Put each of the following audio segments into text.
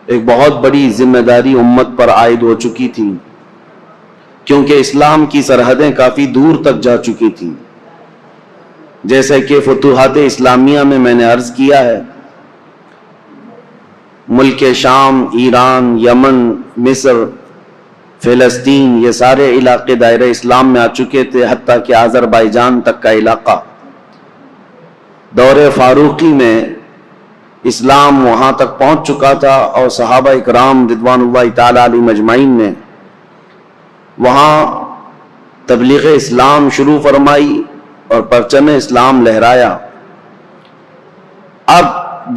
ایک بہت بڑی ذمہ داری امت پر عائد ہو چکی تھی، کیونکہ اسلام کی سرحدیں کافی دور تک جا چکی تھیں۔ جیسے کہ فتوحات اسلامیہ میں نے عرض کیا ہے، ملک شام، ایران، یمن، مصر، فلسطین، یہ سارے علاقے دائرہ اسلام میں آ چکے تھے، حتیٰ کہ آذربائیجان تک کا علاقہ۔ دور فاروقی میں اسلام وہاں تک پہنچ چکا تھا، اور صحابہ اکرام رضوان اللہ تعالی علیہم اجمعین نے وہاں تبلیغ اسلام شروع فرمائی اور پرچم اسلام لہرایا۔ اب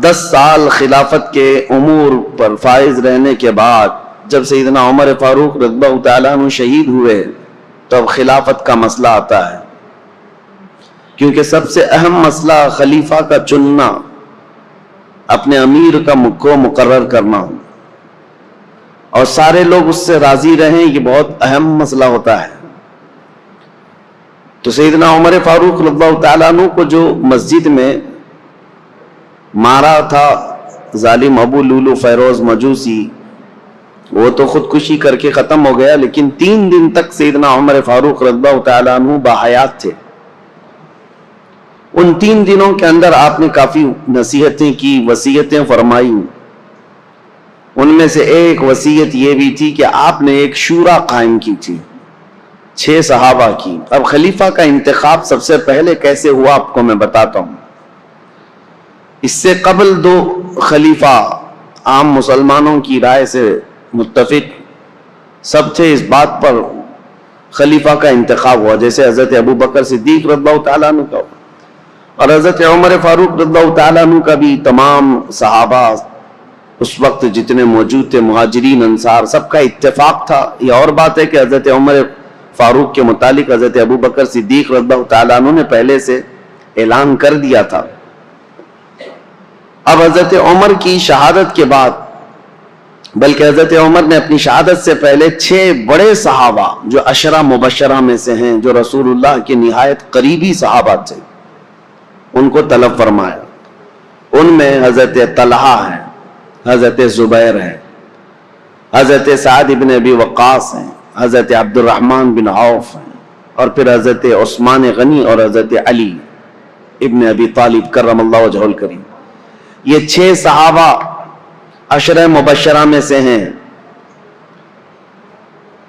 10 سال خلافت کے امور پر فائز رہنے کے بعد جب سیدنا عمر فاروق رضی اللہ تعالیٰ عنہ شہید ہوئے تو اب خلافت کا مسئلہ آتا ہے، کیونکہ سب سے اہم مسئلہ خلیفہ کا چننا، اپنے امیر کو مقرر کرنا، اور سارے لوگ اس سے راضی رہیں، یہ بہت اہم مسئلہ ہوتا ہے۔ تو سیدنا عمر فاروق رضی اللہ تعالیٰ عنہ کو جو مسجد میں مارا تھا ظالم ابو لولو فیروز مجوسی، وہ تو خودکشی کر کے ختم ہو گیا، لیکن 3 دن تک سیدنا عمر فاروق رضی اللہ تعالیٰ عنہ باحیات تھے۔ ان 3 دنوں کے اندر آپ نے کافی نصیحتیں کی، وصیتیں فرمائی۔ ان میں سے ایک وصیت یہ بھی تھی کہ آپ نے ایک شورا قائم کی تھی 6 صحابہ کی۔ اب خلیفہ کا انتخاب سب سے پہلے کیسے ہوا آپ کو میں بتاتا ہوں۔ اس سے قبل 2 خلیفہ عام مسلمانوں کی رائے سے متفق سب تھے، اس بات پر خلیفہ کا انتخاب ہوا، جیسے حضرت ابو بکر صدیق رضی اللہ تعالیٰ عنہ کا اور حضرت عمر فاروق رضی اللہ تعالیٰ عنہ کا بھی۔ تمام صحابہ اس وقت جتنے موجود تھے، مہاجرین انصار، سب کا اتفاق تھا۔ یہ اور بات ہے کہ حضرت عمر فاروق کے متعلق حضرت ابو بکر صدیق رضی اللہ تعالیٰ عنہ نے پہلے سے اعلان کر دیا تھا۔ اب حضرت عمر کی شہادت کے بعد، بلکہ حضرت عمر نے اپنی شہادت سے پہلے 6 بڑے صحابہ جو 10 مبشرہ میں سے ہیں، جو رسول اللہ کے نہایت قریبی صحابہ تھے، ان کو طلب فرمایا۔ ان میں حضرت طلحہ ہے، حضرت زبیر ہے، حضرت سعد بن ابی وقاص ہیں، حضرت عبد الرحمن بن عوف ہیں، اور پھر حضرت عثمان غنی اور حضرت علی ابن ابی طالب کرم اللہ وجہہ الکریم۔ یہ 6 صحابہ 10 مبشرہ میں سے ہیں۔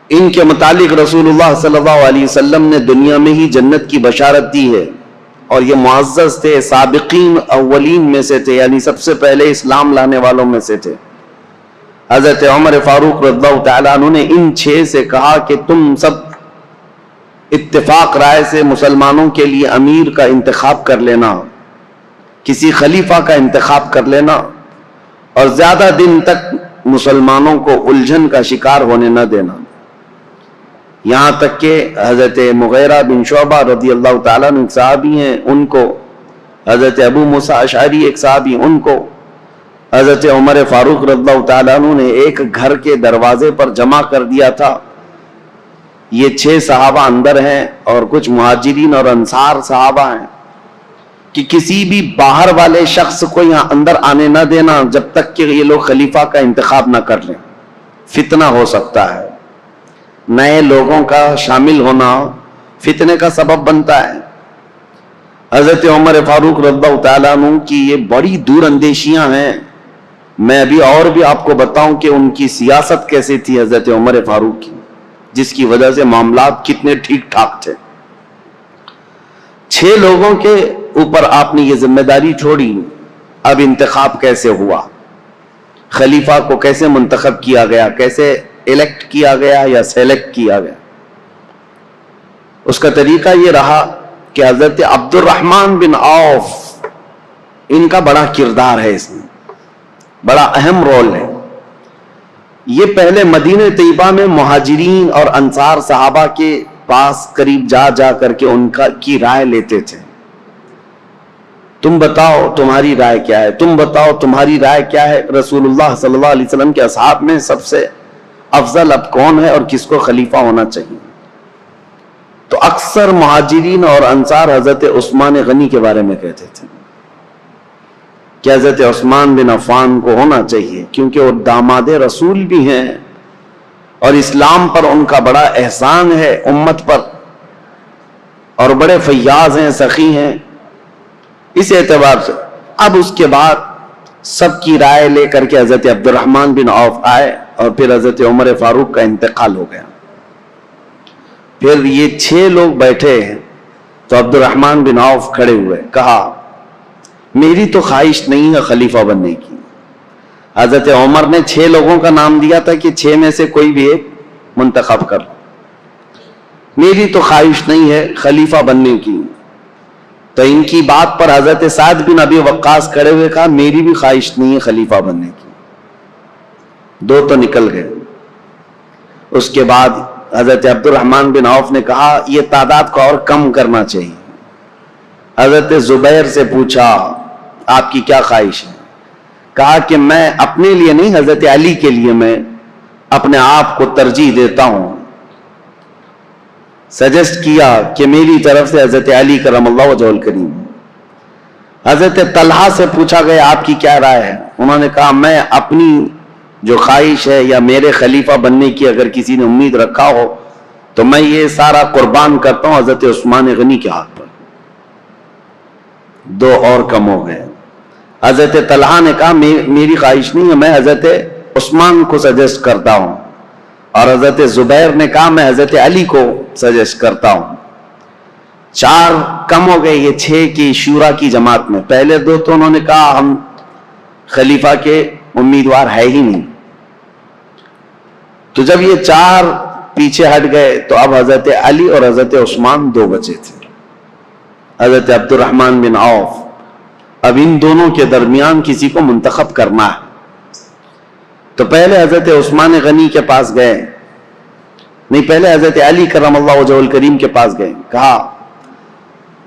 ان کے متعلق رسول اللہ صلی اللہ علیہ وسلم نے دنیا میں ہی جنت کی بشارت دی ہے، اور یہ معزز تھے، سابقین اولین میں سے تھے، یعنی سب سے پہلے اسلام لانے والوں میں سے تھے۔ حضرت عمر فاروق رضی اللہ تعالیٰ عنہ نے ان 6 سے کہا کہ تم سب اتفاق رائے سے مسلمانوں کے لیے امیر کا انتخاب کر لینا، کسی خلیفہ کا انتخاب کر لینا، اور زیادہ دن تک مسلمانوں کو الجھن کا شکار ہونے نہ دینا۔ یہاں تک کہ حضرت مغیرہ بن شعبہ رضی اللہ تعالیٰ عنہ ایک صحابی ہیں، ان کو، حضرت ابو موسیٰ اشعری ایک صحابی، ان کو حضرت عمر فاروق رضی اللہ تعالیٰ عنہ نے ایک گھر کے دروازے پر جمع کر دیا تھا۔ یہ 6 صحابہ اندر ہیں اور کچھ مہاجرین اور انصار صحابہ ہیں، کہ کسی بھی باہر والے شخص کو یہاں اندر آنے نہ دینا جب تک کہ یہ لوگ خلیفہ کا انتخاب نہ کر لیں، فتنہ ہو سکتا ہے۔ نئے لوگوں کا شامل ہونا فتنے کا سبب بنتا ہے۔ حضرت عمر فاروق رضی اللہ تعالیٰ عنہ کی یہ بڑی دور اندیشیاں ہیں۔ میں ابھی اور بھی آپ کو بتاؤں کہ ان کی سیاست کیسے تھی حضرت عمر فاروق کی، جس کی وجہ سے معاملات کتنے ٹھیک ٹھاک تھے۔ 6 لوگوں کے اوپر آپ نے یہ ذمہ داری چھوڑی۔ اب انتخاب کیسے ہوا، خلیفہ کو کیسے منتخب کیا گیا، کیسے الیکٹ کیا گیا یا سیلیکٹ کیا گیا؟ اس کا طریقہ یہ رہا کہ حضرت عبد الرحمن بن عوف، ان کا بڑا کردار ہے، اس میں بڑا اہم رول ہے۔ یہ پہلے مدینہ طیبہ میں مہاجرین اور انصار صحابہ کے پاس قریب جا جا کر کے ان کی رائے لیتے تھے۔ تم بتاؤ تمہاری رائے کیا ہے، تم بتاؤ تمہاری رائے کیا ہے، رسول اللہ صلی اللہ علیہ وسلم کے اصحاب میں سب سے افضل اب کون ہے اور کس کو خلیفہ ہونا چاہیے؟ تو اکثر مہاجرین اور انصار حضرت عثمان غنی کے بارے میں کہتے تھے۔ کہ حضرت عثمان بن عفان کو ہونا چاہیے، کیونکہ وہ داماد رسول بھی ہیں اور اسلام پر ان کا بڑا احسان ہے امت پر، اور بڑے فیاض ہیں، سخی ہیں، اس اعتبار سے۔ اب اس کے بعد سب کی رائے لے کر کے حضرت عبد الرحمن بن عوف آئے اور پھر حضرت عمر فاروق کا انتقال ہو گیا۔ پھر یہ 6 لوگ بیٹھے ہیں تو عبد الرحمن بن عوف کھڑے ہوئے، کہا میری تو خواہش نہیں ہے خلیفہ بننے کی۔ حضرت عمر نے 6 لوگوں کا نام دیا تھا کہ 6 میں سے کوئی بھی ایک منتخب کر لو، میری تو خواہش نہیں ہے خلیفہ بننے کی۔ تو ان کی بات پر حضرت سعد بن ابی وقاص کھڑے ہوئے، کہا میری بھی خواہش نہیں ہے خلیفہ بننے کی۔ 2 تو نکل گئے۔ اس کے بعد حضرت عبد الرحمن بن عوف نے کہا یہ تعداد کو اور کم کرنا چاہیے۔ حضرت زبیر سے پوچھا آپ کی کیا خواہش ہے؟ کہا کہ میں اپنے لیے نہیں، حضرت علی کے لیے میں اپنے آپ کو ترجیح دیتا ہوں۔ سجیسٹ کیا کہ میری طرف سے حضرت علی کرم اللہ وجہہ الکریم۔ حضرت طلحہ سے پوچھا گیا آپ کی کیا رائے ہے؟ انہوں نے کہا میں اپنی جو خواہش ہے یا میرے خلیفہ بننے کی اگر کسی نے امید رکھا ہو تو میں یہ سارا قربان کرتا ہوں حضرت عثمان غنی کے ہاتھ پر۔ 2 اور کم ہو گئے۔ حضرت طلحہ نے کہا میری خواہش نہیں ہے، میں حضرت عثمان کو سجیسٹ کرتا ہوں، اور حضرت زبیر نے کہا میں حضرت علی کو سجیسٹ کرتا ہوں۔ 4 کم ہو گئے یہ 6 کی شورا کی جماعت میں۔ پہلے 2 تو انہوں نے کہا ہم خلیفہ کے امیدوار ہے ہی نہیں۔ تو جب یہ 4 پیچھے ہٹ گئے تو اب حضرت علی اور حضرت عثمان 2 بچے تھے، حضرت عبد الرحمن بن عوف۔ اب ان دونوں کے درمیان کسی کو منتخب کرنا ہے، تو پہلے حضرت عثمان غنی کے پاس گئے، نہیں پہلے حضرت علی کرم اللہ وجہہ الکریم کے پاس گئے، کہا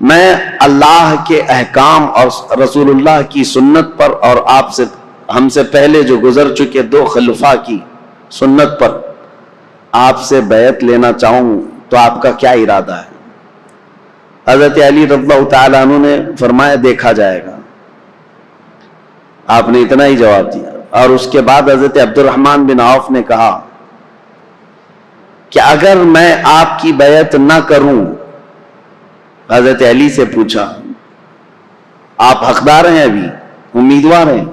میں اللہ کے احکام اور رسول اللہ کی سنت پر اور آپ سے ہم سے پہلے جو گزر چکے 2 خلفاء کی سنت پر آپ سے بیعت لینا چاہوں، تو آپ کا کیا ارادہ ہے؟ حضرت علی رضی اللہ تعالیٰ عنہ نے فرمایا دیکھا جائے گا۔ آپ نے اتنا ہی جواب دیا، اور اس کے بعد حضرت عبد الرحمن بن عوف نے کہا کہ اگر میں آپ کی بیعت نہ کروں، حضرت علی سے پوچھا آپ حقدار ہیں، ابھی امیدوار ہیں؟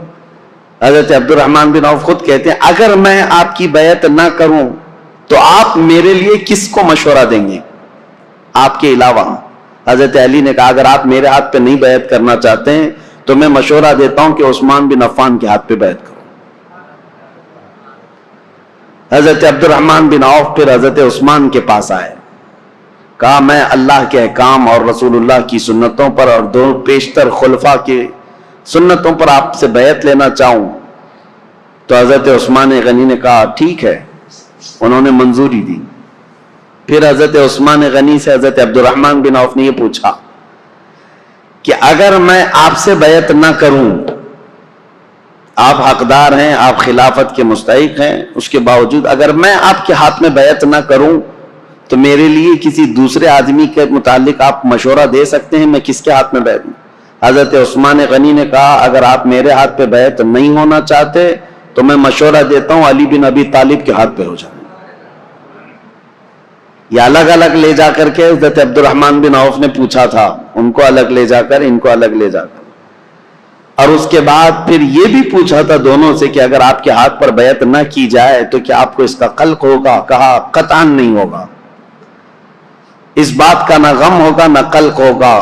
حضرت عبد الرحمن بن عوف خود کہتے ہیں اگر میں آپ کی بیعت نہ کروں تو آپ میرے لیے کس کو مشورہ دیں گے آپ کے علاوہ؟ حضرت علی نے کہا اگر آپ میرے ہاتھ پہ نہیں بیعت کرنا چاہتے ہیں تو میں مشورہ دیتا ہوں کہ عثمان بن عفان کے ہاتھ پہ بیعت کرو۔ حضرت عبد الرحمن بن عوف پھر حضرت عثمان کے پاس آئے، کہا میں اللہ کے احکام اور رسول اللہ کی سنتوں پر اور 2 پیشتر خلفاء کی سنتوں پر آپ سے بیعت لینا چاہوں۔ تو حضرت عثمان غنی نے کہا ٹھیک ہے، انہوں نے منظوری دی۔ پھر حضرت عثمان غنی سے حضرت عبد الرحمن بن عوف نے یہ پوچھا کہ اگر میں آپ سے بیعت نہ کروں، آپ حقدار ہیں، آپ خلافت کے مستحق ہیں، اس کے باوجود اگر میں آپ کے ہاتھ میں بیعت نہ کروں تو میرے لیے کسی دوسرے آدمی کے متعلق آپ مشورہ دے سکتے ہیں، میں کس کے ہاتھ میں بیعت دوں؟ حضرت عثمان غنی نے کہا اگر آپ میرے ہاتھ پہ بیعت نہیں ہونا چاہتے تو میں مشورہ دیتا ہوں علی بن ابی طالب کے ہاتھ پہ ہو جائے۔ یہ الگ الگ لے جا کر کے حضرت عبد الرحمن بن عوف نے پوچھا تھا، ان کو الگ لے جا کر، ان کو الگ لے جا کر، اور اس کے بعد پھر یہ بھی پوچھا تھا دونوں سے کہ اگر آپ کے ہاتھ پر بیعت نہ کی جائے تو کیا آپ کو اس کا قلق ہوگا؟ کہا قطعاً نہیں ہوگا، اس بات کا نہ غم ہوگا نہ قلق ہوگا۔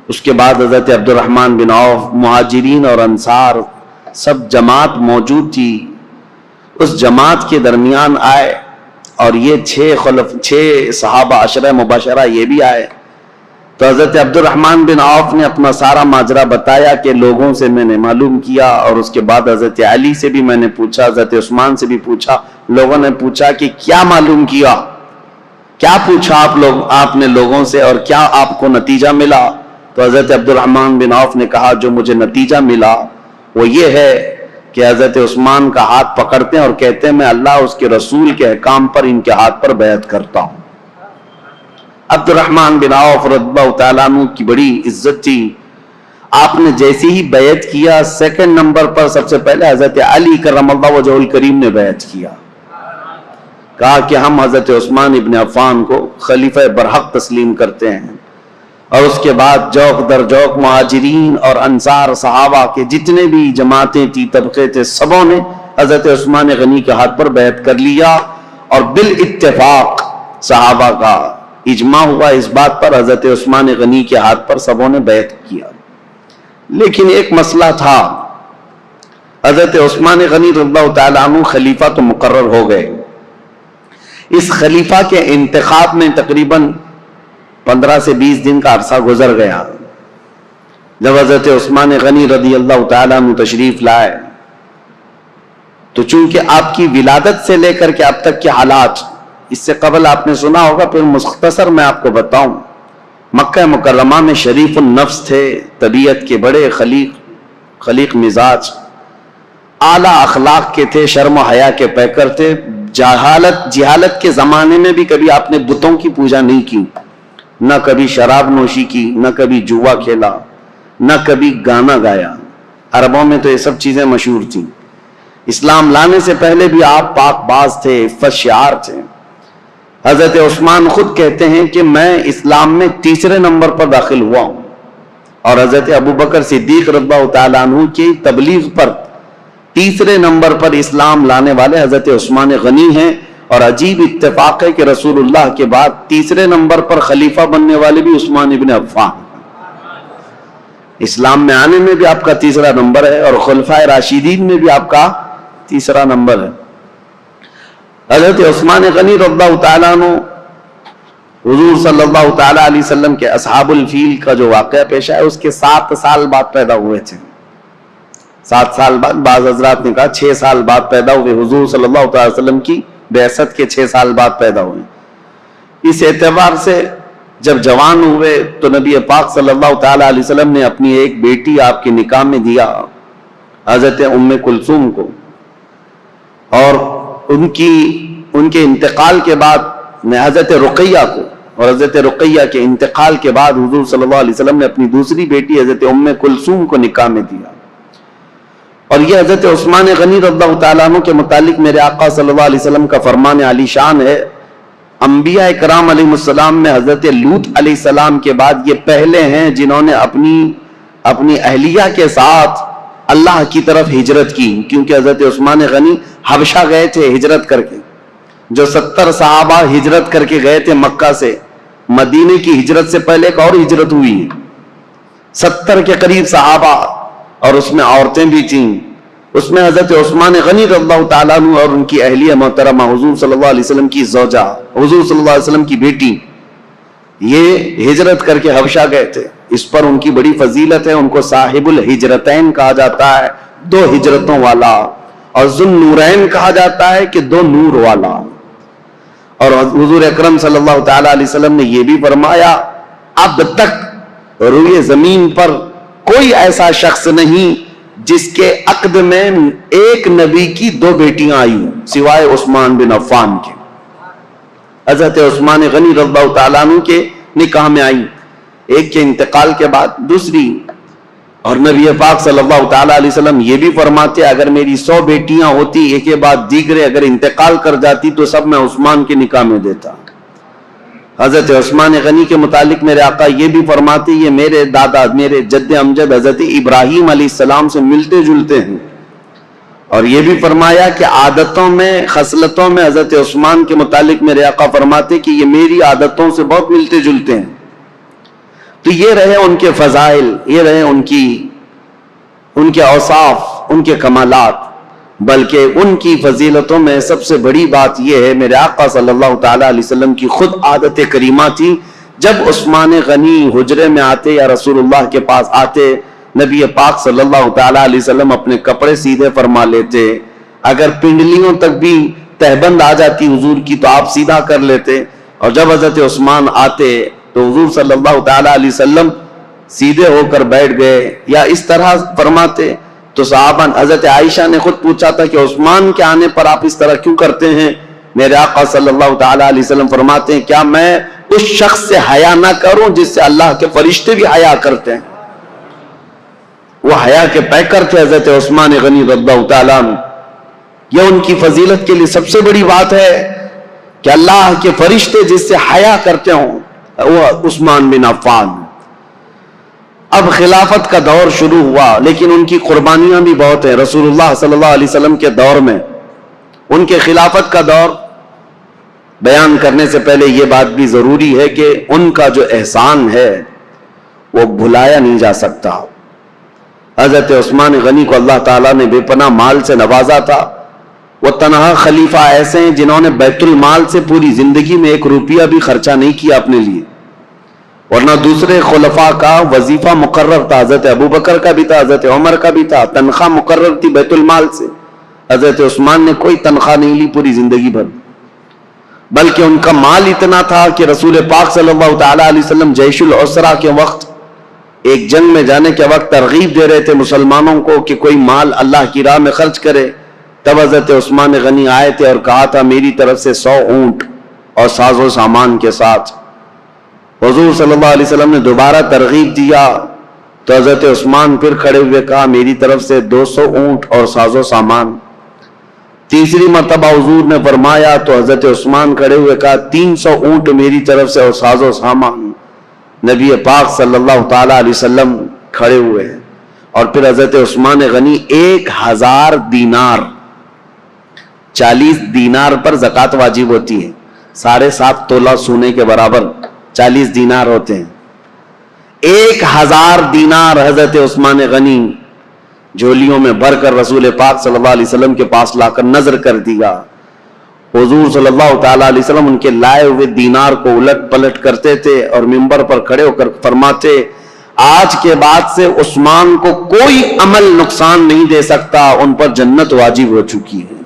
اس کے بعد حضرت عبد الرحمن بن عوف، مہاجرین اور انصار سب جماعت موجود تھی، اس جماعت کے درمیان آئے، اور یہ 6 صحابہ عشرہ مباشرہ یہ بھی آئے۔ تو حضرت عبد الرحمن بن عوف نے اپنا سارا ماجرا بتایا کہ لوگوں سے میں نے معلوم کیا، اور اس کے بعد حضرت علی سے بھی میں نے پوچھا، حضرت عثمان سے بھی پوچھا، لوگوں نے پوچھا کہ کیا معلوم کیا، کیا پوچھا آپ نے لوگوں سے اور کیا آپ کو نتیجہ ملا؟ تو حضرت عبد الرحمن بن عوف نے کہا جو مجھے نتیجہ ملا وہ یہ ہے کہ حضرت عثمان کا ہاتھ پکڑتے ہیں اور کہتے ہیں میں اللہ اس کے رسول کے احکام پر ان کے ہاتھ پر بیعت کرتا ہوں۔ عبد الرحمن بن عوف رضی اللہ تعالیٰ عنہ کی بڑی عزت تھی، آپ نے جیسے ہی بیعت کیا سیکنڈ نمبر پر سب سے پہلے حضرت علی کرم اللہ وجہہ الکریم نے بیعت کیا، کہا کہ ہم حضرت عثمان ابن عفان کو خلیفہ برحق تسلیم کرتے ہیں۔ اور اس کے بعد جوق در جوق مہاجرین اور انصار صحابہ کے جتنے بھی جماعتیں تھی، طبقے تھے، سبوں نے حضرت عثمان غنی کے ہاتھ پر بیعت کر لیا، اور بالاتفاق صحابہ کا اجماع ہوا اس بات پر، حضرت عثمان غنی کے ہاتھ پر سبوں نے بیعت کیا۔ لیکن ایک مسئلہ تھا، حضرت عثمان غنی رضی اللہ تعالیٰ عنہ خلیفہ تو مقرر ہو گئے، اس خلیفہ کے انتخاب میں تقریباً 15 سے 20 دن کا عرصہ گزر گیا۔ جب حضرت عثمان غنی رضی اللہ تعالیٰ عنہ تشریف لائے تو چونکہ آپ کی ولادت سے لے کر کے اب تک کے حالات اس سے قبل آپ نے سنا ہوگا، پھر مختصر میں آپ کو بتاؤں۔ مکہ مکرمہ میں شریف النفس تھے، طبیعت کے بڑے خلیق مزاج، اعلیٰ اخلاق کے تھے، شرم و حیا کے پیکر تھے۔ جہالت کے زمانے میں بھی کبھی آپ نے بتوں کی پوجا نہیں کی، نہ کبھی شراب نوشی کی، نہ کبھی جوا کھیلا، نہ کبھی گانا گایا۔ عربوں میں تو یہ سب چیزیں مشہور تھیں۔ اسلام لانے سے پہلے بھی آپ پاک باز تھے، عفت شعار تھے۔ حضرت عثمان خود کہتے ہیں کہ میں اسلام میں تیسرے نمبر پر داخل ہوا ہوں، اور حضرت ابوبکر صدیق رضی اللہ تعالیٰ عنہ کی تبلیغ پر تیسرے نمبر پر اسلام لانے والے حضرت عثمان غنی ہیں۔ اور عجیب اتفاق ہے کہ رسول اللہ کے بعد تیسرے نمبر پر خلیفہ بننے والے بھی عثمان ابن عفان، اسلام میں آنے میں بھی آپ کا تیسرا نمبر ہے، اور خلفائے راشدین میں بھی آپ کا تیسرا نمبر ہے۔ حضرت عثمان غنی رضی اللہ تعالیٰ عنہ حضور صلی اللہ تعالیٰ علیہ وسلم کے اصحاب الفیل کا جو واقعہ پیش ہے اس کے 7 سال بعد پیدا ہوئے تھے۔ 7 سال بعد، بعض حضرات نے کہا 6 سال بعد پیدا ہوئے، حضور صلی اللہ تعالیٰ علیہ وسلم کی بعثت کے 6 سال بعد پیدا ہوئے۔ اس اعتبار سے جب جوان ہوئے تو نبی پاک صلی اللہ تعالیٰ علیہ وسلم نے اپنی ایک بیٹی آپ کے نکاح میں دیا، حضرت ام کلثوم کو، اور ان کے انتقال کے بعد میں حضرت رقیہ کو، اور حضرت رقیہ کے انتقال کے بعد حضور صلی اللہ علیہ وسلم نے اپنی دوسری بیٹی حضرت ام کلثوم کو نکاح میں دیا۔ اور یہ حضرت عثمان غنی رضی اللہ تعالیٰ عنہ کے متعلق میرے آقا صلی اللہ علیہ وسلم کا فرمان عالی شان ہے۔ انبیاء کرام علیہ السلام میں حضرت لوط علیہ السلام کے بعد یہ پہلے ہیں جنہوں نے اپنی اہلیہ کے ساتھ اللہ کی طرف ہجرت کی، کیونکہ حضرت عثمان غنی حبشہ گئے تھے ہجرت کر کے۔ جو 70 صحابہ ہجرت کر کے گئے تھے مکہ سے، مدینے کی ہجرت سے پہلے ایک اور ہجرت ہوئی ہے، 70 کے قریب صحابہ، اور اس میں عورتیں بھی تھیں۔ اس میں حضرت عثمان غنی رضی اللہ تعالیٰ عنہ اور ان کی اہلیہ محترمہ حضور صلی اللہ علیہ وسلم کی زوجہ، حضور صلی اللہ علیہ وسلم کی بیٹی، یہ ہجرت کر کے حبشہ گئے تھے۔ اس پر ان کی بڑی فضیلت ہے، ان کو صاحب الہجرتین کہا جاتا ہے، 2 ہجرتوں والا، اور ذو النورین کہا جاتا ہے کہ 2 نور والا۔ اور حضور اکرم صلی اللہ تعالیٰ علیہ وسلم نے یہ بھی فرمایا، اب تک روئے زمین پر کوئی ایسا شخص نہیں جس کے عقد میں ایک نبی کی 2 بیٹیاں آئی سوائے عثمان بن عفان کے۔ حضرت عثمان غنی رضی اللہ تعالیٰ عنہ کے نکاح میں آئی، ایک کے انتقال کے بعد دوسری۔ اور نبی پاک صلی اللہ تعالیٰ علیہ وسلم یہ بھی فرماتے، اگر میری 100 بیٹیاں ہوتی ایک کے بعد دیگرے اگر انتقال کر جاتی تو سب میں عثمان کے نکاح میں دیتا۔ حضرت عثمان غنی کے متعلق میرے آقا یہ بھی فرماتے، یہ میرے دادا، میرے جد امجد حضرت ابراہیم علیہ السلام سے ملتے جلتے ہیں۔ اور یہ بھی فرمایا کہ عادتوں میں، خصلتوں میں حضرت عثمان کے متعلق میرے آقا فرماتے کہ یہ میری عادتوں سے بہت ملتے جلتے ہیں۔ تو یہ رہے ان کے فضائل، یہ رہے ان کے اوصاف، ان کے کمالات۔ بلکہ ان کی فضیلتوں میں سب سے بڑی بات یہ ہے، میرے آقا صلی اللہ تعالیٰ علیہ وسلم کی خود عادت کریمہ تھی، جب عثمان غنی حجرے میں آتے یا رسول اللہ کے پاس آتے، نبی پاک صلی اللہ تعالیٰ علیہ وسلم اپنے کپڑے سیدھے فرما لیتے، اگر پنڈلیوں تک بھی تہبند آ جاتی حضور کی تو آپ سیدھا کر لیتے، اور جب حضرت عثمان آتے تو حضور صلی اللہ تعالیٰ علیہ وسلم سیدھے ہو کر بیٹھ گئے یا اس طرح فرماتے۔ تو صحابہ، حضرت عائشہ نے خود پوچھا تھا کہ عثمان کے آنے پر آپ اس طرح کیوں کرتے ہیں؟ میرے آقا صلی اللہ تعالیٰ علیہ وسلم فرماتے ہیں، کیا میں اس شخص سے حیا نہ کروں جس سے اللہ کے فرشتے بھی حیا کرتے ہیں؟ وہ حیا کے پیکر تھے حضرت عثمان غنی رضی اللہ تعالیٰ عنہ. یہ ان کی فضیلت کے لیے سب سے بڑی بات ہے کہ اللہ کے فرشتے جس سے حیا کرتے ہوں وہ عثمان بن عفان. اب خلافت کا دور شروع ہوا لیکن ان کی قربانیاں بھی بہت ہیں. رسول اللہ صلی اللہ علیہ وسلم کے دور میں ان کے خلافت کا دور بیان کرنے سے پہلے یہ بات بھی ضروری ہے کہ ان کا جو احسان ہے وہ بھلایا نہیں جا سکتا. حضرت عثمان غنی کو اللہ تعالیٰ نے بے پناہ مال سے نوازا تھا. وہ تنہا خلیفہ ایسے ہیں جنہوں نے بیت المال سے پوری زندگی میں 1 روپیہ بھی خرچہ نہیں کیا اپنے لیے، ورنہ دوسرے خلفاء کا وظیفہ مقرر تھا. حضرت ابوبکر کا بھی تھا، حضرت عمر کا بھی تھا، تنخواہ مقرر تھی بیت المال سے. حضرت عثمان نے کوئی تنخواہ نہیں لی پوری زندگی بھر، بلکہ ان کا مال اتنا تھا کہ رسول پاک صلی اللہ تعالی علیہ وسلم جیش العسرہ کے وقت، ایک جنگ میں جانے کے وقت ترغیب دے رہے تھے مسلمانوں کو کہ کوئی مال اللہ کی راہ میں خرچ کرے. تب حضرت عثمان غنی آئے تھے اور کہا تھا میری طرف سے 100 اونٹ اور ساز و سامان کے ساتھ. حضور صلی اللہ علیہ وسلم نے دوبارہ ترغیب دیا تو حضرت عثمان پھر کھڑے ہوئے کہا میری طرف سے 200 اونٹ اور ساز و سامان. تیسری مرتبہ حضور نے فرمایا تو حضرت عثمان کھڑے ہوئے کہا 300 اونٹ میری طرف سے اور ساز و سامان. نبی پاک صلی اللہ تعالی علیہ وسلم کھڑے ہوئے اور پھر حضرت عثمان غنی 1000 دینار، 40 دینار پر زکوٰۃ واجب ہوتی ہے، 7.5 تولہ سونے کے برابر 40 دینار ہوتے ہیں. 1000 دینار حضرت عثمان غنی جھولیوں میں بھر کر رسول پاک صلی اللہ علیہ وسلم کے پاس لا کر نظر کر دیا. حضور صلی اللہ تعالی علیہ وسلم ان کے لائے ہوئے دینار کو الٹ پلٹ کرتے تھے اور منبر پر کھڑے ہو کر فرماتے آج کے بعد سے عثمان کو کوئی عمل نقصان نہیں دے سکتا، ان پر جنت واجب ہو چکی ہے.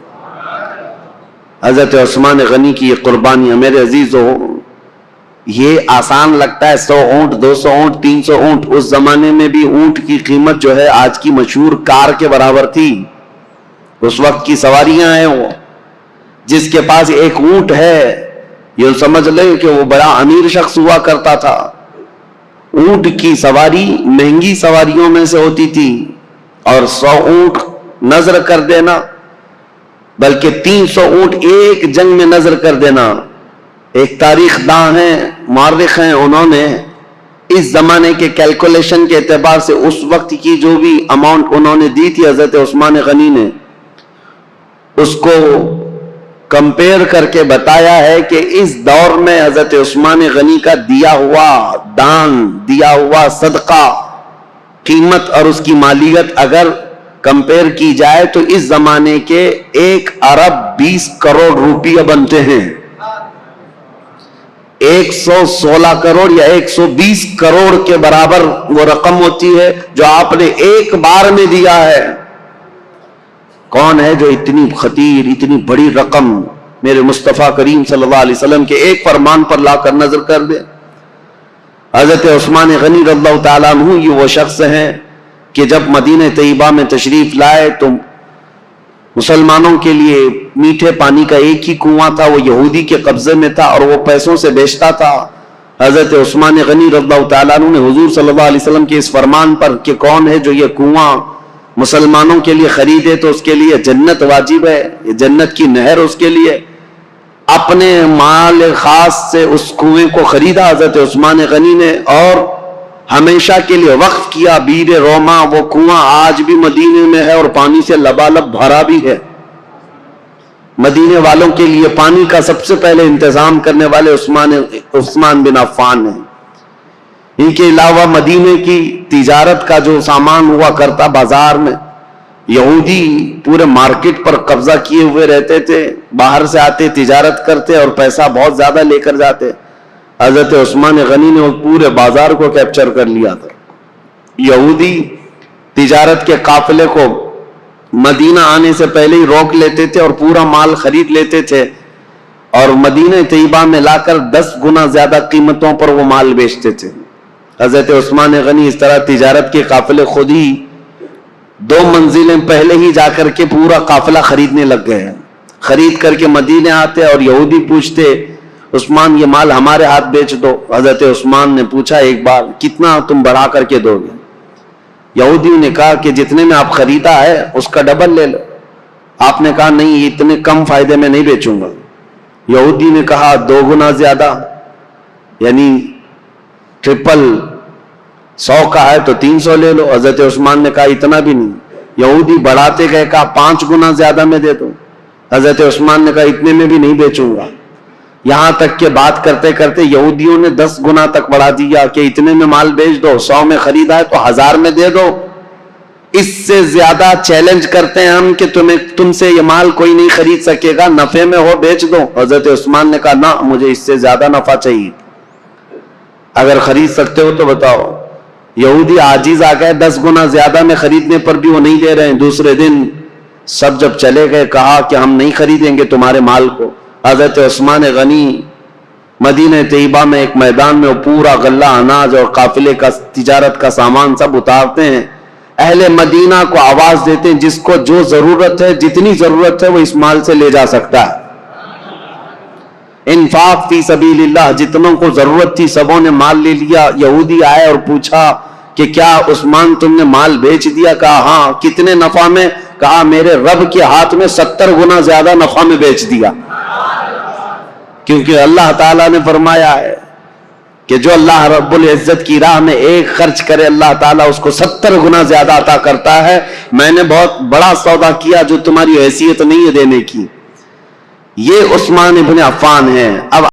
حضرت عثمان غنی کی یہ قربانیاں میرے عزیزو، یہ آسان لگتا ہے 100 اونٹ 200 اونٹ 300 اونٹ. اس زمانے میں بھی اونٹ کی قیمت جو ہے آج کی مشہور کار کے برابر تھی. اس وقت کی سواریاں ہیں، وہ جس کے پاس 1 اونٹ ہے یہ سمجھ لے کہ وہ بڑا امیر شخص ہوا کرتا تھا. اونٹ کی سواری مہنگی سواریوں میں سے ہوتی تھی اور 100 اونٹ نظر کر دینا، بلکہ 300 اونٹ ایک جنگ میں نظر کر دینا. ایک تاریخ داں ہیں، مورخ ہیں، انہوں نے اس زمانے کے کیلکولیشن کے اعتبار سے اس وقت کی جو بھی اماؤنٹ انہوں نے دی تھی حضرت عثمان غنی نے، اس کو کمپیئر کر کے بتایا ہے کہ اس دور میں حضرت عثمان غنی کا دیا ہوا دان، دیا ہوا صدقہ، قیمت اور اس کی مالیت اگر کمپیئر کی جائے تو اس زمانے کے 1 ارب 20 کروڑ روپیہ بنتے ہیں. 116 کروڑ یا 120 کروڑ کے برابر وہ رقم ہوتی ہے جو آپ نے ایک بار میں دیا ہے. کون ہے جو اتنی خطیر اتنی بڑی رقم میرے مصطفیٰ کریم صلی اللہ علیہ وسلم کے ایک فرمان پر لا کر نظر کر دے؟ حضرت عثمان غنی رضی اللہ تعالیٰ عنہ یہ وہ شخص ہیں کہ جب مدینہ طیبہ میں تشریف لائے تو مسلمانوں کے لیے میٹھے پانی کا ایک ہی کنواں تھا، وہ یہودی کے قبضے میں تھا اور وہ پیسوں سے بیچتا تھا. حضرت عثمان غنی رضی اللہ تعالیٰ عنہ نے حضور صلی اللہ علیہ وسلم کے اس فرمان پر کہ کون ہے جو یہ کنواں مسلمانوں کے لیے خریدے تو اس کے لیے جنت واجب ہے، یہ جنت کی نہر اس کے لیے، اپنے مال خاص سے اس کنویں کو خریدا حضرت عثمان غنی نے اور ہمیشہ کے لیے وقف کیا. بیر روما وہ کنواں آج بھی مدینے میں ہے اور پانی سے لبالب بھرا بھی ہے. مدینے والوں کے لیے پانی کا سب سے پہلے انتظام کرنے والے عثمان بن عفان ہیں. ان کے علاوہ مدینے کی تجارت کا جو سامان ہوا کرتا بازار میں، یہودی پورے مارکیٹ پر قبضہ کیے ہوئے رہتے تھے، باہر سے آتے تجارت کرتے اور پیسہ بہت زیادہ لے کر جاتے. حضرت عثمان غنی نے پورے بازار کو کیپچر کر لیا تھا. یہودی تجارت کے قافلے کو مدینہ آنے سے پہلے ہی روک لیتے تھے اور پورا مال خرید لیتے تھے اور مدینہ طیبہ میں لا کر 10 گنا زیادہ قیمتوں پر وہ مال بیچتے تھے. حضرت عثمان غنی اس طرح تجارت کے قافلے خود ہی 2 منزلیں پہلے ہی جا کر کے پورا قافلہ خریدنے لگ گئے. خرید کر کے مدینے آتے اور یہودی پوچھتے عثمان یہ مال ہمارے ہاتھ بیچ دو. حضرت عثمان نے پوچھا ایک بار کتنا تم بڑھا کر کے دو گے؟ یہودیوں نے کہا کہ جتنے میں آپ خریدا ہے اس کا ڈبل لے لو. آپ نے کہا نہیں، یہ اتنے کم فائدے میں نہیں بیچوں گا. یہودی نے کہا 2 گنا زیادہ، یعنی ٹرپل، 100 کا ہے تو 300 لے لو. حضرت عثمان نے کہا اتنا بھی نہیں. یہودی بڑھاتے گئے، کہا 5 گنا زیادہ میں دے دو. حضرت عثمان نے کہا اتنے میں بھی نہیں بیچوں گا. یہاں تک کہ بات کرتے کرتے یہودیوں نے 10 گنا تک بڑھا دیا کہ اتنے میں مال بیچ دو. 100 میں خریدا ہے تو 1000 میں دے دو. اس سے زیادہ چیلنج کرتے ہیں ہم کہ تم سے یہ مال کوئی نہیں خرید سکے گا، نفع میں ہو بیچ دو. حضرت عثمان نے کہا نہ، مجھے اس سے زیادہ نفع چاہیے، اگر خرید سکتے ہو تو بتاؤ. یہودی عاجز آ گئے، 10 گنا زیادہ میں خریدنے پر بھی وہ نہیں دے رہے ہیں. دوسرے دن سب جب چلے گئے، کہا کہ ہم نہیں خریدیں گے تمہارے مال کو. حضرت عثمان غنی مدینہ طیبہ میں ایک میدان میں وہ پورا غلہ اناج اور قافلے کا تجارت کا سامان سب اتارتے ہیں. اہل مدینہ کو آواز دیتے ہیں جس کو جو ضرورت ہے، جتنی ضرورت ہے وہ اس مال سے لے جا سکتا ہے. انفاق فی سبیل اللہ، جتنوں کو ضرورت تھی سبوں نے مال لے لیا. یہودی آئے اور پوچھا کہ کیا عثمان تم نے مال بیچ دیا؟ کہا ہاں. کتنے نفع میں؟ کہا میرے رب کے ہاتھ میں 70 گنا زیادہ نفع میں بیچ دیا. کیونکہ اللہ تعالیٰ نے فرمایا ہے کہ جو اللہ رب العزت کی راہ میں ایک خرچ کرے، اللہ تعالیٰ اس کو 70 گنا زیادہ عطا کرتا ہے. میں نے بہت بڑا سودا کیا جو تمہاری حیثیت نہیں ہے دینے کی. یہ عثمان ابن عفان ہیں. اب